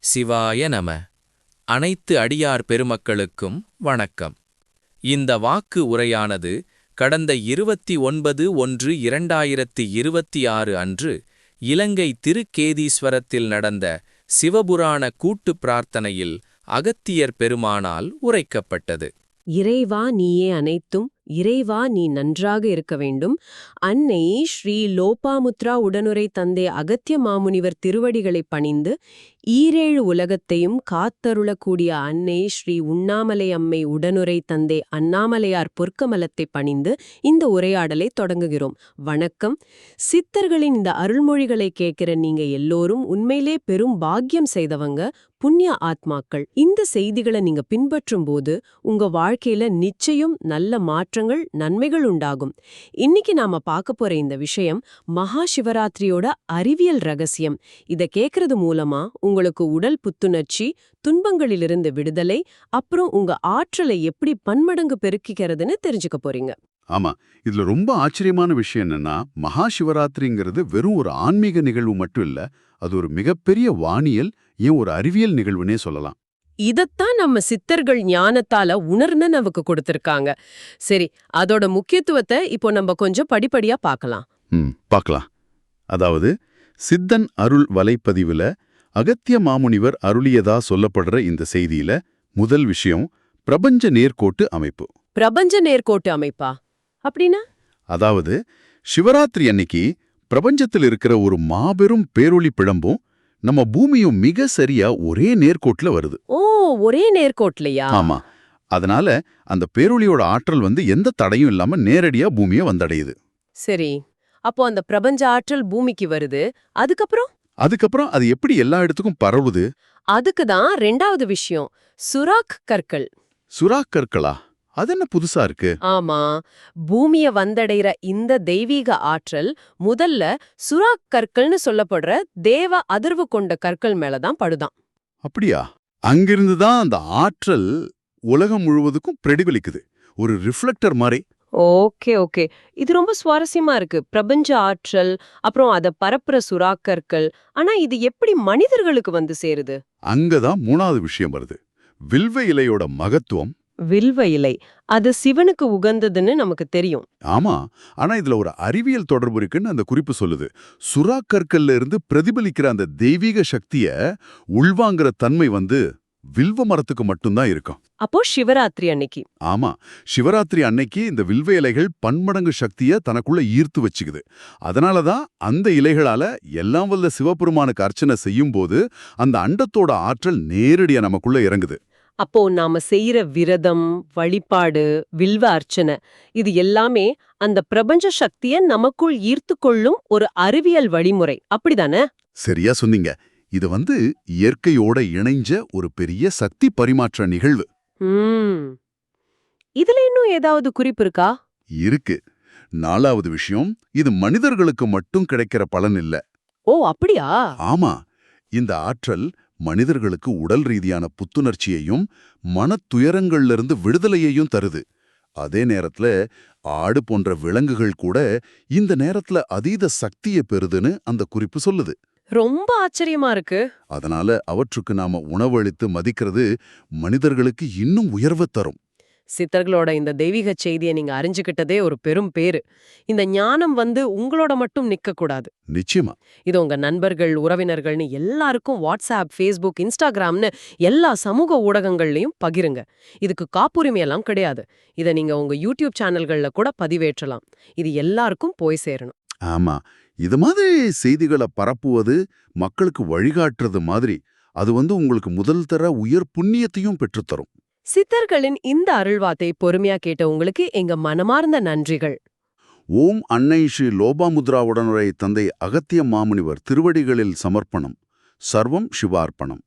சிவாய நம. அனைத்து அடியார் பெருமக்களுக்கும் வணக்கம். இந்த வாக்கு உரையானது கடந்த 29/1/2026 அன்று இலங்கை திருக்கேதீஸ்வரத்தில் நடந்த சிவபுராண கூட்டுப் பிரார்த்தனையில் அகத்தியர் பெருமானால் உரைக்கப்பட்டது. இறைவா நீயே அனைத்தும், இறைவா நீ நன்றாக இருக்க வேண்டும். அன்னை ஸ்ரீ லோபாமுத்ரா உடனுரை தந்தை அகத்திய மாமுனிவர் திருவடிகளைப் பணிந்து ஈரேழு உலகத்தையும் காத்தருளக்கூடிய அன்னை ஸ்ரீ உண்ணாமலை அம்மை உடனுரை தந்தை அண்ணாமலையார் பொற்கமலத்தை பணிந்து இந்த உரையாடலை தொடங்குகிறோம். வணக்கம். சித்தர்களின் இந்த அருள்மொழிகளை கேட்கிற நீங்க எல்லோரும் உண்மையிலே பெரும் பாக்கியம் செய்தவங்க, புண்ணிய ஆத்மாக்கள். இந்த செய்திகளை நீங்க பின்பற்றும் போது உங்க வாழ்க்கையில நிச்சயம் நல்ல மாற்றங்கள், நன்மைகள் உண்டாகும். இன்னைக்கு நாம பார்க்க போற இந்த விஷயம் மகா சிவராத்திரியோட அறிவியல் ரகசியம். இத கேட்கறது மூலமா உங்களுக்கு உடல் புத்துணர்ச்சி, துன்பங்களிலிருந்து விடுதலை, அப்புறம் உங்க ஆற்றலை எப்படி பன்மடங்கு பெருக்கிக்கிறதுன்னு தெரிஞ்சுக்க போறீங்க. ஆமா, இதுல ரொம்ப ஆச்சரியமான விஷயம் என்னன்னா, மகா சிவராத்திரிங்கிறது வெறும் ஒரு ஆன்மீக நிகழ்வு மட்டும் இல்ல, அது ஒரு மிகப்பெரிய வானியல், ஏன் ஒரு அறிவியல் நிகழ்வுனே சொல்லலாம். இதத்தான் நம்ம சித்தர்கள் ஞானத்தால உணர்ந்து நமக்கு கொடுத்திருக்காங்க. சரி, அதோட முக்கியத்துவத்தை இப்போ நம்ம கொஞ்சம் படிப்படியா பார்க்கலாம். பார்க்கலாம். அதாவது சித்தன் அருள் வலைப்பதிவுல அகத்திய மாமுனிவர் அருளியதா சொல்லப்படுற இந்த செய்தியில முதல் விஷயம் பிரபஞ்ச நேர்கோட்டு அமைப்பு. பிரபஞ்ச நேர்கோட்டு அமைப்பா அப்படின்னா? அதாவது சிவராத்திரி அன்னைக்கு பிரபஞ்சத்தில் இருக்கிற ஒரு மாபெரும் பேரொளி பிழம்பும் நம்ம பூமியும் மிக சரியா ஒரே நேர்கோட்டுல வருது. ஓ, ஒரே நேர்கோட்லையா? ஆமா. அதனால அந்த பேரொளியோட ஆற்றல் எந்த தடையும் இல்லாம நேரடியா பூமியை வந்தடையுது. சரி, அப்போ அந்த பிரபஞ்ச ஆற்றல் பூமிக்கு வருது. அதுக்கப்புறம் அது எப்படி எல்லா இடத்துக்கும் பரவுது? அதுக்குதான் ரெண்டாவது விஷயம், சுராக் கற்கள். சுராக் கற்களா? அது என்ன புதுசா இருக்கு? ஆமா, பூமிய வந்தடைகிற இந்த தெய்வீக ஆற்றல் முதல்ல சுராக் கற்கள்னு சொல்லப்படுற தேவ அதிர்வு கொண்ட கற்கள் மேலதான் படுதான். அப்படியா? அங்கிருந்துதான் அந்த ஆற்றல் உலகம் முழுவதுக்கும் பிரதிபலிக்குது, ஒரு ரிஃப்ளெக்டர் மாதிரி. ஓகே, இது ரொம்ப சுவாரஸ்யமா இருக்கு. பிரபஞ்ச ஆற்றல், அப்புறம் அத பரப்புற சுறாக்கற்கள். ஆனா இது எப்படி மனிதர்களுக்கு வந்து சேருது? அங்கதான் மூணாவது விஷயம் வருது, வில்வ இலையோட மகத்துவம். வில்வ இலை, அது சிவனுக்கு உகந்ததுன்னு நமக்கு தெரியும். ஆமா, ஆனா இதுல ஒரு அறிவியல் தொடர்பு இருக்குன்னு அந்த குறிப்பு சொல்லுது. சுறாக்கற்கள்ல இருந்து பிரதிபலிக்கிற அந்த தெய்வீக சக்திய உள்வாங்கிற தன்மை வில்வ மரத்துக்கு மட்டும்தான் இருக்கும். அப்போ சிவராத்திரி அன்னைக்கு? ஆமா, சிவராத்திரி அன்னைக்கு இந்த வில்வ இலைகள் பன்மடங்கு சக்திய தனக்குள்ள ஈர்த்து வச்சுக்குது. அதனாலதான் அந்த இலைகளால எல்லாம் வல்ல சிவபெருமானுக்கு அர்ச்சனை செய்யும் போது அந்த அண்டத்தோட ஆற்றல் நேரடியா நமக்குள்ள இறங்குது. அப்போ நாம செய்யற விரதம், வழிபாடு, வில்வ அர்ச்சனை, இது எல்லாமே அந்த பிரபஞ்ச சக்திய நமக்குள் ஈர்த்து கொள்ளும் ஒரு அறிவியல் வழிமுறை, அப்படிதானே? சரியா சொன்னீங்க. இது இயற்கையோட இணைஞ்ச ஒரு பெரிய சக்தி பரிமாற்ற நிகழ்வு. இதுல இன்னும் ஏதாவது குறிப்பு இருக்கா? இருக்கு. நாலாவது விஷயம், இது மனிதர்களுக்கு மட்டும் கிடைக்கிற பலன் இல்ல. ஓ, அப்படியா? ஆமா, இந்த ஆற்றல் மனிதர்களுக்கு உடல் ரீதியான புத்துணர்ச்சியையும் மனத்துயரங்கள்ல இருந்து விடுதலையையும் தருது. அதே நேரத்துல ஆடு போன்ற விலங்குகள் கூட இந்த நேரத்துல அதீத சக்தியை பெறுதுன்னு அந்த குறிப்பு சொல்லுது. ரொம்ப ஆச்சரியமா இருக்கு. அதனால அவற்றுக்கு நாம உணவளித்து மதிக்கிறது மனிதர்களுக்கு இன்னும் உயர்வு தரும். சித்தர்களோட இந்த தெய்வீக செய்தியை நீங்க அறிஞ்சுக்கிட்டதே ஒரு பெரும் பேரு. இந்த ஞானம் உங்களோட மட்டும் நிக்க கூடாது. நிச்சயமா இது உங்க நண்பர்கள், உறவினர்கள்னு எல்லாருக்கும் வாட்ஸ்அப், ஃபேஸ்புக், இன்ஸ்டாகிராம்னு எல்லா சமூக ஊடகங்கள்லயும் பகிருங்க. இதுக்கு காப்புரிமை எல்லாம் கிடையாது. இதை நீங்க உங்க யூடியூப் சேனல்கள்ல கூட பதிவேற்றலாம். இது எல்லாருக்கும் போய் சேரணும். ஆமா, இது மாதிரி செய்திகளை பரப்புவது, மக்களுக்கு வழிகாட்டுறது மாதிரி அது உங்களுக்கு முதல் தர உயர் புண்ணியத்தையும் பெற்றுத்தரும். சித்தர்களின் இந்த அருள்வாத்தை பொறுமையா கேட்ட உங்களுக்கு எங்க மனமார்ந்த நன்றிகள். ஓம் அன்னை ஸ்ரீ லோபாமுத்ரா உடனுரை தந்தை அகத்திய மாமுனிவர் திருவடிகளில் சமர்ப்பணம். சர்வம் சிவார்ப்பணம்.